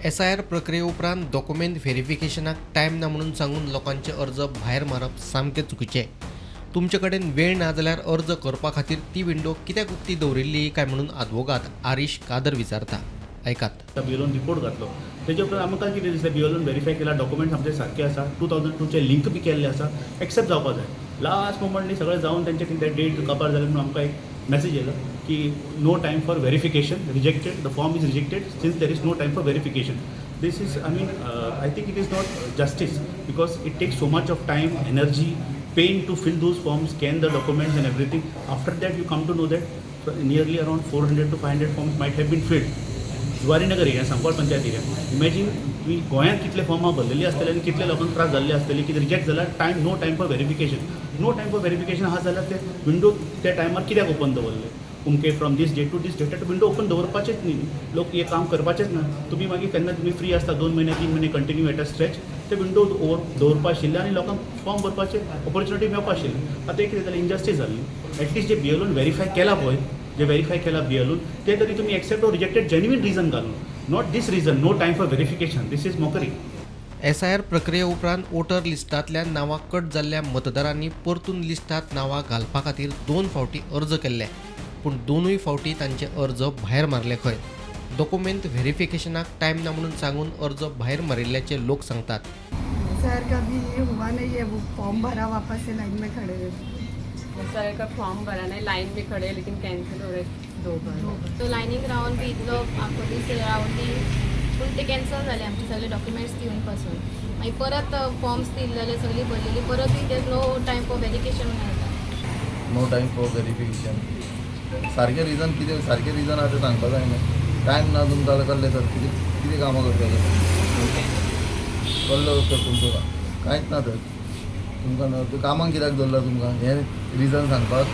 SIR प्रक्रिये उपरांत document व्हेरिफिकेशनाक time ना म्हणून सांगून लोकांचे अर्ज भायर मारप सामकें चुकीचें. तुमचे कडेन वेळ ना जाल्यार अर्ज करपा खातीर ती विंडो कित्याक उक्ती दवरिल्ली काय म्हणून आदवोगाद आरिश कादर विचारता. ऐकात. बियोलोन रिपोर्ट घातलो तेजे उपरांत आमकां कितें दिसलें बियोलोन व्हेरीफाय केला डॉक्युमेंट्स आमचे सारके आसा 2002चे लिंक बी केल्ले आसा एक्सेप्ट जावपा जाय. लास्ट मोमेंटली सगळें जावन तेंचे कितें डेट कपार जालें म्हणून आमकां एक मॅसेज येयलो की no time for verification rejected the form is rejected since there is no time for verification. This is I think it is not justice because it takes so much of time energy pain to fill those forms, scan the documents and everything. After that you come to know that nearly around 400 to 500 forms might have been filled. Zuarinagar area Sancoale panchayat area imagine तुम्ही गोंयांत कितले फॉर्मां भरलेली आसतले आनी कितले लोकांक त्रास जाल्ले आसतले की रिजेक्ट जाल्यार no time for verification. No time for verification आहा जाल्यार ते विंडो त्या टायमार कित्याक ओपन दवरले. उमके from this date to this date window open दवरपाचेच न्ही. लोक हे काम करपाचेच ना. तुम्ही मागीर केन्ना तुम्ही फ्री आसता 2 महिने 3 महिने कंटिन्यू एट अ स्ट्रेच ते विंडो दवरपा आशिल्ले आनी लोकांक फॉर्म भरपाचे ऑपॉर्च्युनिटी मेळपा आशिल्ली. आतां एक कितें जालें इनजस्टीस जाल्ली. एटलीस्ट जे बियोलोन व्हेरीफाय केला पळय जे व्हेरीफाय केला बियोलोन ते तरी तुम्ही accept or rejected genuine reason घालून not this reason no time for verification. This is mockery. SIR प्रक्रिये उपरांत वोटर लिस्टांतल्यान नांवां कट जाल्ल्या मतदारांनी परतून लिस्टांत नांवां घालपा खातीर 2 फावटी अर्ज केल्ले, पूण दोनूय फावटी तांचे अर्ज भायर मारले खंय. डॉक्युमेंट व्हेरिफिकेशनाक टायम ना म्हणून सांगून अर्ज भायर मारिल्ल्याचे लोक सांगतात. सर कभी ये हुआ नहीं है वो फॉर्म भरा वापस से लाइन में खड़े रहे. सर का फॉर्म भरा नहीं लाइन में खड़े लेकिन कैंसिल हो रहे 2 बार. तो लायनीक रावन बी इतलो आखो दीस रावन बी पूण ते कॅन्सल जाले आमचे सगळे डॉक्युमेंट्स दिवन पासून. मागीर परत फॉर्म्स दिल्ले सगळी भरलेली परत बी ते नो टायम फॉर व्हेरिफिकेशन म्हणून नो टायम फॉर व्हेरिफिकेशन. सारकें रिजन कितें सारकें रिजन आहा तें सांगपा जाय न्ही. टायम ना तुमकां आतां कळ्ळें तर कितें कितें कामां करतले कळ्ळो तर तुमकां कांयच ना तर तुमकां तूं कामांक कित्याक दवरला तुमकां हें रिजन सांगपाक.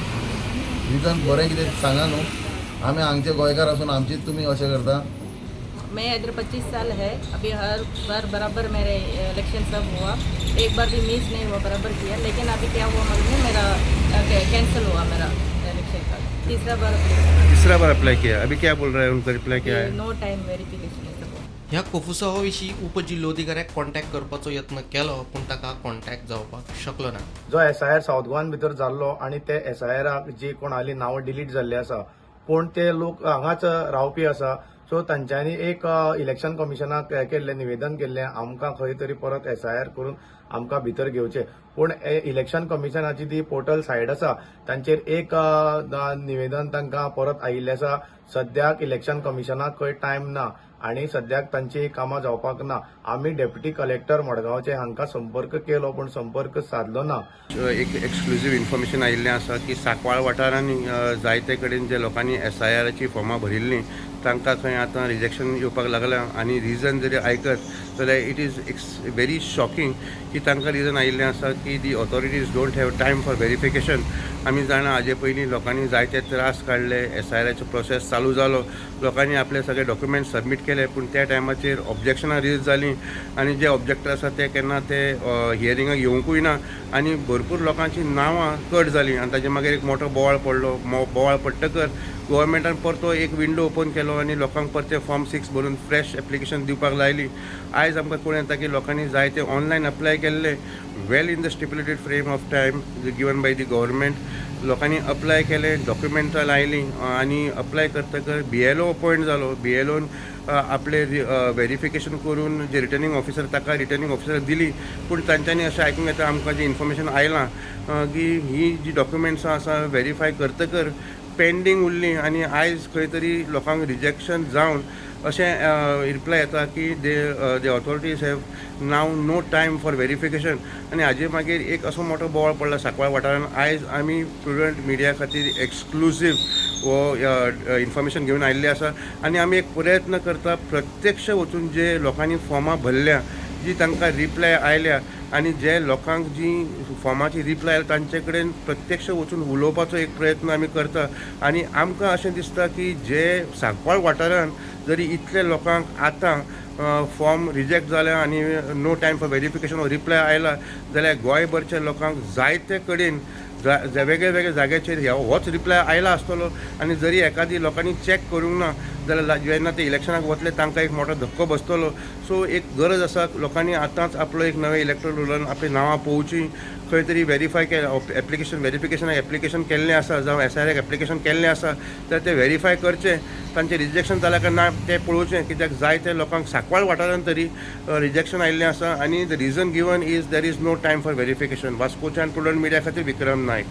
रिजन बरें कितें सांगा न्हू. आमी हांगचे गोंयकार आसून आमचीच तुमी अशें करता. मैं इधर 25 साल है. अभी हर बार बराबर मेरे इलेक्शन सब हुआ. एक बार भी मिस नहीं हुआ, बराबर किया. लेकिन अभी क्या हुआ मालूम है, मेरा कैंसिल हुआ मेरा इलेक्शन का. तीसरा बार अप्लाई किया. अभी क्या बोल रहा है उनका रिप्लाई क्या है? No time verification. ह्या कोफुसा विशीं उपजिल्लोधिकाऱ्याक कॉन्टॅक्ट करपाचो यत्न केलो पूण ताका कॉन्टॅक्ट जावपाक शकलो ना. जो SIR सावथ गोवान भितर जाल्लो आनी ते SIRाक जी कोण हालीं नांवां डिलीट जाल्ली आसा पूण ते लोक हांगाच रावपी आसा. सो तांच्यांनी एक इलेक्शन कमिशनाक केल्लें निवेदन केल्लें आमकां खंय तरी परत SIR करून आमकां भितर घेवचें. पूण इलेक्शन कमिशनाची ती पोर्टल सायट आसा तांचेर एक निवेदन तांकां परत आयिल्लें आसा. सद्याक इलेक्शन कमिशनाक खंय टायम ना आनी सद्याक तांची कामां जावपाक ना. आमी डेप्युटी कलेक्टर मडगांवचे हांकां संपर्क केलो पूण संपर्क साधलो ना. एक एक्सक्लुझीव इन्फॉर्मेशन आयिल्लें आसा की सांकवाळ वाठारांनी जायते कडेन जे लोकांनी SIRची फॉर्मां भरिल्लीं तांकां खंय आतां रिजेक्शन येवपाक लागलां आनी रिजन जरी आयकत जाल्यार इट इज व्हेरी शॉकिंग की तांकां रिजन आयिल्लें आसा की the authorities don't have time for verification. आमी जाणा हाजे पयलीं लोकांनी जायते त्रास काडले. SIRचो प्रोसेस चालू जालो. लोकांनी आपले सगळे डॉक्युमेंट्स सबमीट केले पूण त्या टायमाचेर ऑब्जेक्शनां रेज जालीं आनी जे ऑब्जेक्टर आसा ते केन्ना ते हियरिंगाक येवंकूय ना आनी भरपूर लोकांची नांवां कट जालीं आनी ताजे मागीर एक मोठो बोवाळ पडलो. बोवाळ पडटकर गोवोरमेंटान परतो एक विंडो ओपन केलो आनी लोकांक परते फॉर्म 6 भरून फ्रेश एप्लिकेशन दिवपाक लायली. आयज आमकां कळून येता की लोकांनी जायते ऑनलायन अप्लाय केल्ले well in the stipulated frame of time given by the government. लोकांनी अप्लाय केले डॉक्युमेंटां लायलीं आनी अप्लाय करतकर BLO अपॉयंट जालो. BLOन आपले व्हेरिफिकेशन करून जे रिटर्निंग ऑफिसर ताका रिटर्निंग ऑफिसर दिली पूण तांच्यांनी अशें आयकूंक येता आमकां जी इन्फॉर्मेशन आयलां की ही जी डॉक्युमेंट्स आसा व्हेरीफाय करतकर पेंडींग उरलीं आनी आयज खंय तरी लोकांक रिजेक्शन जावन अशें रिप्लाय येता की the authorities have now no time for verification. आनी हाजे मागीर एक असो मोठो बोवाळ पडला सांकवाळ वाठारांत. आयज आमी प्रुडंट मिडिया खातीर एक्सक्लुझीव वो इन्फॉर्मेशन घेवन आयिल्ले आसा आनी आमी एक प्रयत्न करता प्रत्यक्ष वचून जे लोकांनी फॉर्मां भरल्या जी तांकां रिप्लाय आयल्या आनी जे लोकांक जी फॉर्माची रिप्लाय आयल्या तांचे कडेन प्रत्यक्ष वचून उलोवपाचो एक प्रयत्न आमी करता. आनी आमकां अशें दिसता की जे सांकवाळ वाठारांत जरी इतले लोकांक आतां फॉर्म रिजेक्ट जाल्या आनी no time for verification reply आयला जाल्यार गोंयभरच्या लोकांक जायते कडेन वेगळे वेगळे जाग्याचेर होच रिप्लाय आयला आसतलो आनी जरी एखादी लोकांनी चॅक करूंक ना जाल्यार जेन्ना ते इलेक्शनाक वतले तांकां एक मोठो धक्को बसतलो. सो एक गरज आसा लोकांनी आतांच आपलो एक नवें इलेक्ट्रल रुलान आपली नांवां पळोवची, खंय तरी व्हेरीफाय व्हेरिफिकेशनाक एप्लिकेशन केल्लें आसा जावं SIRाक एप्लिकेशन केल्लें आसा तर ते व्हेरीफाय करचें, तांचें रिजेक्शन जालां काय ना तें पळोवचें. कित्याक जायते लोकांक सांकवाळ वाठारांत तरी रिजेक्शन आयिल्लें आसा आनी the reason given is there is no time for verification. वास्कोच्यान प्रुडंट मिडिया खातीर विक्रम नायक.